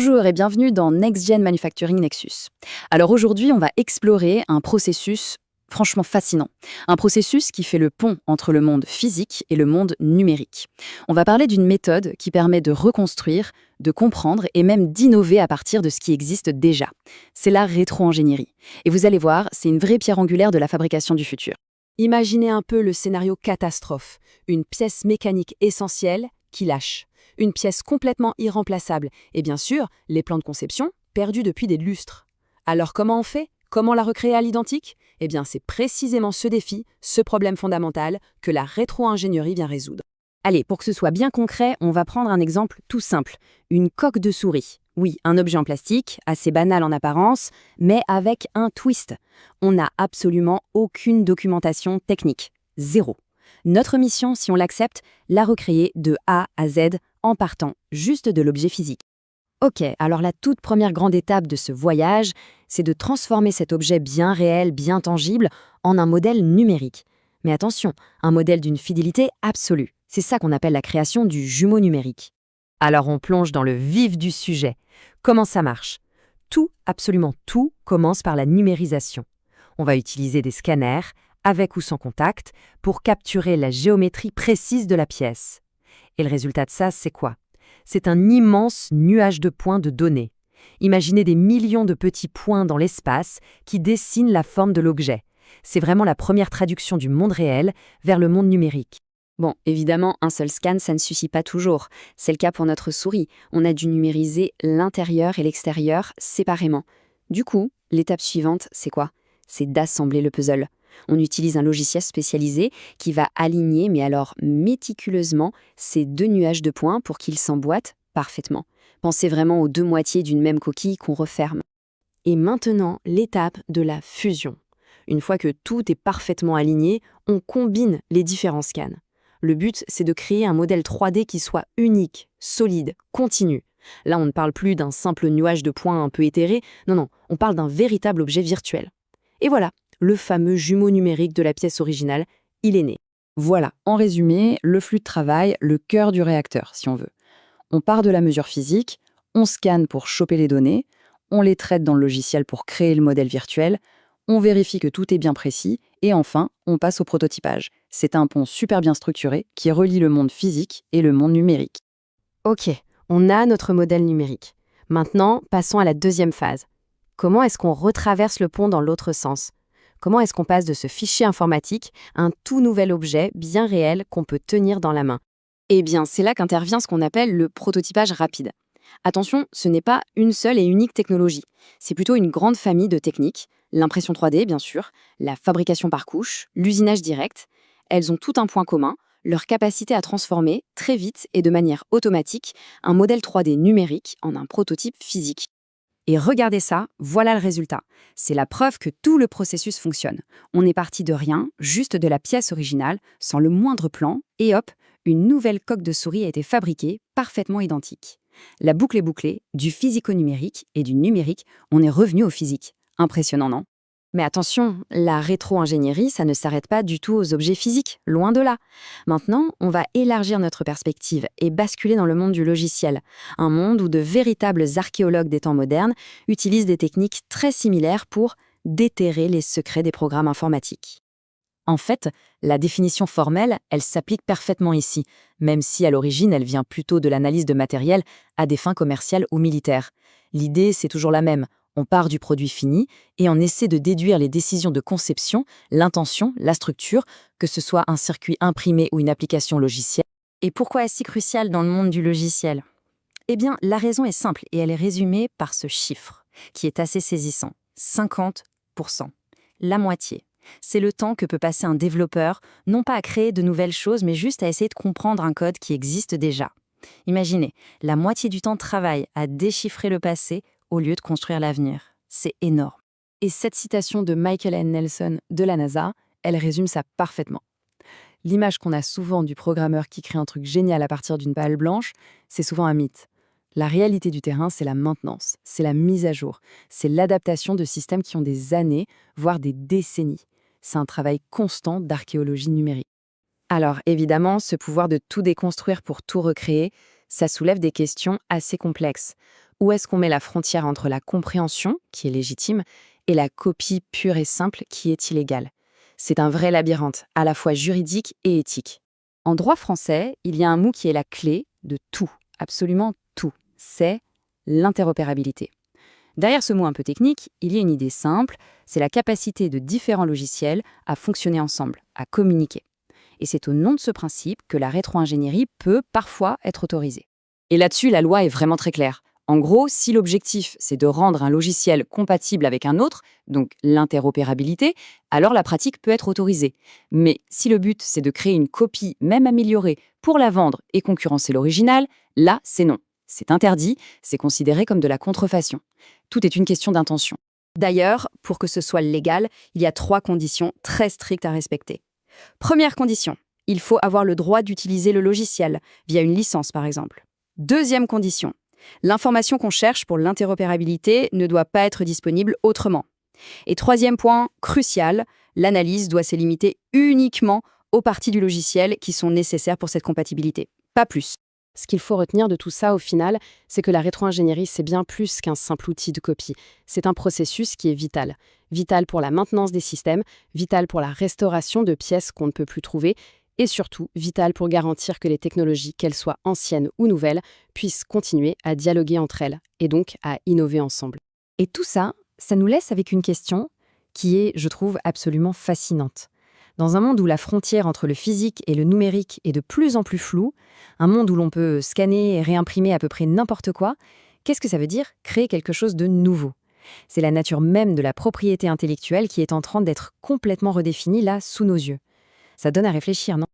Bonjour et bienvenue dans Next Gen Manufacturing Nexus. Alors aujourd'hui, on va explorer un processus franchement fascinant. Un processus qui fait le pont entre le monde physique et le monde numérique. On va parler d'une méthode qui permet de reconstruire, de comprendre et même d'innover à partir de ce qui existe déjà. C'est la rétro-ingénierie. Et vous allez voir, c'est une vraie pierre angulaire de la fabrication du futur. Imaginez un peu le scénario catastrophe, une pièce mécanique essentielle qui lâche, une pièce complètement irremplaçable, et bien sûr, les plans de conception perdus depuis des lustres. Alors comment on fait? Comment la recréer à l'identique? Eh bien c'est précisément ce défi, ce problème fondamental, que la rétro-ingénierie vient résoudre. Allez, pour que ce soit bien concret, on va prendre un exemple tout simple. Une coque de souris. Oui, un objet en plastique, assez banal en apparence, mais avec un twist. On n'a absolument aucune documentation technique. Zéro. Notre mission, si on l'accepte, la recréer de A à Z en partant juste de l'objet physique. Ok, alors la toute première grande étape de ce voyage, c'est de transformer cet objet bien réel, bien tangible, en un modèle numérique. Mais attention, un modèle d'une fidélité absolue. C'est ça qu'on appelle la création du jumeau numérique. Alors on plonge dans le vif du sujet. Comment ça marche? Tout, absolument tout, commence par la numérisation. On va utiliser des scanners, avec ou sans contact, pour capturer la géométrie précise de la pièce. Et le résultat de ça, c'est quoi? C'est un immense nuage de points de données. Imaginez des millions de petits points dans l'espace qui dessinent la forme de l'objet. C'est vraiment la première traduction du monde réel vers le monde numérique. Bon, évidemment, un seul scan, ça ne suffit pas toujours. C'est le cas pour notre souris. On a dû numériser l'intérieur et l'extérieur séparément. Du coup, l'étape suivante, c'est quoi? C'est d'assembler le puzzle. On utilise un logiciel spécialisé qui va aligner, mais alors méticuleusement, ces deux nuages de points pour qu'ils s'emboîtent parfaitement. Pensez vraiment aux deux moitiés d'une même coquille qu'on referme. Et maintenant, l'étape de la fusion. Une fois que tout est parfaitement aligné, on combine les différents scans. Le but, c'est de créer un modèle 3D qui soit unique, solide, continu. Là, on ne parle plus d'un simple nuage de points un peu éthéré, non, on parle d'un véritable objet virtuel. Et voilà, le fameux jumeau numérique de la pièce originale, il est né. Voilà, en résumé, le flux de travail, le cœur du réacteur, si on veut. On part de la mesure physique, on scanne pour choper les données, on les traite dans le logiciel pour créer le modèle virtuel, on vérifie que tout est bien précis, et enfin, on passe au prototypage. C'est un pont super bien structuré qui relie le monde physique et le monde numérique. Ok, on a notre modèle numérique. Maintenant, passons à la deuxième phase. Comment est-ce qu'on retraverse le pont dans l'autre sens? Comment est-ce qu'on passe de ce fichier informatique à un tout nouvel objet bien réel qu'on peut tenir dans la main? Eh bien, c'est là qu'intervient ce qu'on appelle le prototypage rapide. Attention, ce n'est pas une seule et unique technologie. C'est plutôt une grande famille de techniques. L'impression 3D, bien sûr, la fabrication par couche, l'usinage direct. Elles ont tout un point commun, leur capacité à transformer, très vite et de manière automatique, un modèle 3D numérique en un prototype physique. Et regardez ça, voilà le résultat. C'est la preuve que tout le processus fonctionne. On est parti de rien, juste de la pièce originale, sans le moindre plan, et hop, une nouvelle coque de souris a été fabriquée, parfaitement identique. La boucle est bouclée, du physico-numérique et du numérique, on est revenu au physique. Impressionnant, non? Mais attention, la rétro-ingénierie, ça ne s'arrête pas du tout aux objets physiques, loin de là. Maintenant, on va élargir notre perspective et basculer dans le monde du logiciel, un monde où de véritables archéologues des temps modernes utilisent des techniques très similaires pour déterrer les secrets des programmes informatiques. En fait, la définition formelle, elle s'applique parfaitement ici, même si à l'origine elle vient plutôt de l'analyse de matériel à des fins commerciales ou militaires. L'idée, c'est toujours la même. On part du produit fini et on essaie de déduire les décisions de conception, l'intention, la structure, que ce soit un circuit imprimé ou une application logicielle. Et pourquoi est-ce si crucial dans le monde du logiciel? Eh bien, la raison est simple et elle est résumée par ce chiffre, qui est assez saisissant. 50%. La moitié. C'est le temps que peut passer un développeur, non pas à créer de nouvelles choses, mais juste à essayer de comprendre un code qui existe déjà. Imaginez, la moitié du temps de travail à déchiffrer le passé au lieu de construire l'avenir. C'est énorme. Et cette citation de Michael N. Nelson de la NASA, elle résume ça parfaitement. L'image qu'on a souvent du programmeur qui crée un truc génial à partir d'une page blanche, c'est souvent un mythe. La réalité du terrain, c'est la maintenance, c'est la mise à jour, c'est l'adaptation de systèmes qui ont des années, voire des décennies. C'est un travail constant d'archéologie numérique. Alors évidemment, ce pouvoir de tout déconstruire pour tout recréer, ça soulève des questions assez complexes. Où est-ce qu'on met la frontière entre la compréhension, qui est légitime, et la copie pure et simple, qui est illégale? C'est un vrai labyrinthe, à la fois juridique et éthique. En droit français, il y a un mot qui est la clé de tout, absolument tout. C'est l'interopérabilité. Derrière ce mot un peu technique, il y a une idée simple, c'est la capacité de différents logiciels à fonctionner ensemble, à communiquer. Et c'est au nom de ce principe que la rétro-ingénierie peut parfois être autorisée. Et là-dessus, la loi est vraiment très claire. En gros, si l'objectif, c'est de rendre un logiciel compatible avec un autre, donc l'interopérabilité, alors la pratique peut être autorisée. Mais si le but, c'est de créer une copie, même améliorée, pour la vendre et concurrencer l'original, là, c'est non. C'est interdit, c'est considéré comme de la contrefaçon. Tout est une question d'intention. D'ailleurs, pour que ce soit légal, il y a 3 conditions très strictes à respecter. Première condition, il faut avoir le droit d'utiliser le logiciel, via une licence par exemple. Deuxième condition, l'information qu'on cherche pour l'interopérabilité ne doit pas être disponible autrement. Et troisième point, crucial, l'analyse doit se limiter uniquement aux parties du logiciel qui sont nécessaires pour cette compatibilité, pas plus. Ce qu'il faut retenir de tout ça, au final, c'est que la rétro-ingénierie, c'est bien plus qu'un simple outil de copie. C'est un processus qui est vital. Vital pour la maintenance des systèmes, vital pour la restauration de pièces qu'on ne peut plus trouver, et surtout vital pour garantir que les technologies, qu'elles soient anciennes ou nouvelles, puissent continuer à dialoguer entre elles, et donc à innover ensemble. Et tout ça, ça nous laisse avec une question qui est, je trouve, absolument fascinante. Dans un monde où la frontière entre le physique et le numérique est de plus en plus floue, un monde où l'on peut scanner et réimprimer à peu près n'importe quoi, qu'est-ce que ça veut dire créer quelque chose de nouveau? C'est la nature même de la propriété intellectuelle qui est en train d'être complètement redéfinie là, sous nos yeux. Ça donne à réfléchir, non?